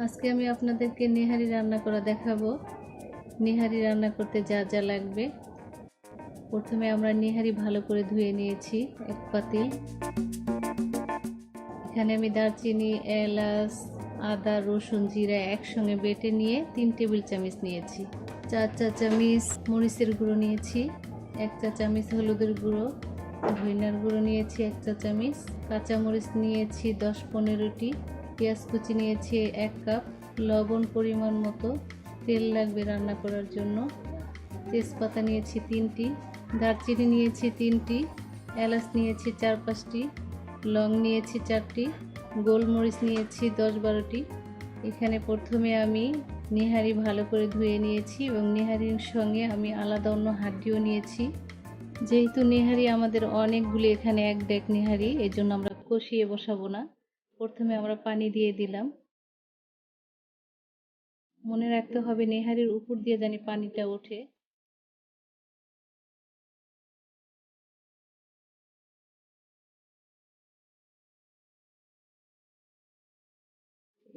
আজকে আমি আপনাদেরকে নেহারি রান্না করা দেখাবো। নেহারি রান্না করতে যা যা লাগবে, প্রথমে আমরা নেহারি ভালো করে ধুয়ে নিয়েছি এক পাতিল। এখানে আমি দারচিনি, এলাচ, আদা, রসুন, জিরা একসঙ্গে বেটে নিয়ে 3 টেবিল চামচ নিয়েছি। 4 চা চামচ মরিচের গুঁড়ো নিয়েছি, 1 চা চামচ হলুদের গুঁড়ো, ধনিয়ার গুঁড়ো নিয়েছি 1 চা চামচ, কাঁচামরিচ নিয়েছি 10-15টি, পেঁয়াজ কুচি নিয়েছি 1 কাপ, লবণ পরিমাণ মতো, তেল লাগবে রান্না করার জন্য, তেজপাতা নিয়েছি 3টি, দারচিনি নিয়েছি 3টি, এলাচ নিয়েছি 4-5টি, লং নিয়েছি 4টি, গোলমরিচ নিয়েছি 10-12টি। এখানে প্রথমে আমি নেহারি ভালো করে ধুয়ে নিয়েছি এবং নেহারির সঙ্গে আমি আলাদা অন্য হাড্ডিও নিয়েছি। যেহেতু নেহারি আমাদের অনেকগুলি, এখানে 1 ডেক নেহারি, এই জন্য আমরা কষিয়ে বসাবো না। প্রথমে আমরা পানি দিয়ে দিলাম। মনে রাখতে হবে নেহারির উপর দিয়ে জানি পানিটা ওঠে।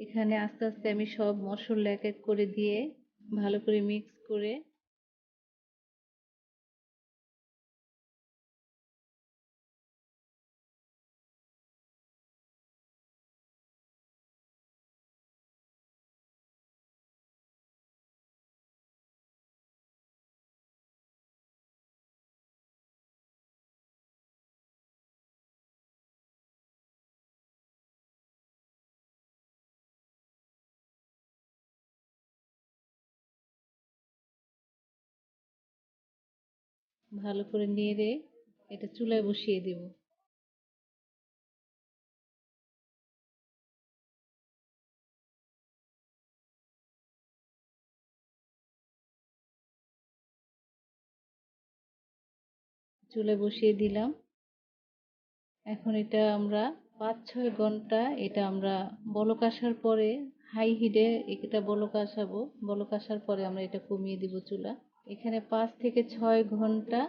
এখানে আস্তে আস্তে আমি সব মশলা এক এক করে দিয়ে ভালো করে মিক্স করে ভালো করে নেড়ে এটা চুলায় বসিয়ে দেব। চুলায় বসিয়ে দিলাম। এখন এটা আমরা 5-6 ঘন্টা এটা আমরা বলক আসার পরে হাই হিটে এটা বলক আসাবো। বলক আসার পরে আমরা এটা কমিয়ে দিব চুলা। এখানে 5 থেকে 6 ঘন্টা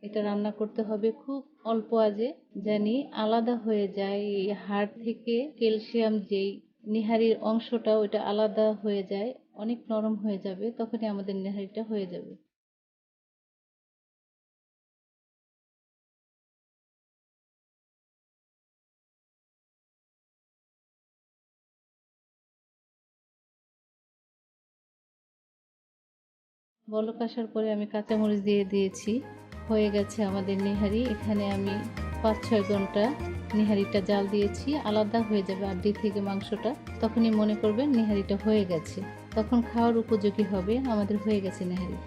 এটা রান্না করতে হবে খুব অল্প আঁচে, জানি আলাদা হয়ে যায় এই হাড় থেকে ক্যালসিয়াম, যেই নেহারির অংশটা ওইটা আলাদা হয়ে যায়, অনেক নরম হয়ে যাবে, তখনই আমাদের নেহারিটা হয়ে যাবে। বলক আসার পরে আমি কাঁচামরিচ দিয়ে দিয়েছি। হয়ে গেছে আমাদের নেহারি। এখানে আমি 5-6 ঘন্টা নেহারিটা জাল দিয়েছি, আলাদা হয়ে যাবে হাড্ডি থেকে মাংসটা, তখনই মনে করবেন নেহারিটা হয়ে গেছে, তখন খাওয়ার উপযোগী হবে, আমাদের হয়ে গেছে নেহারি।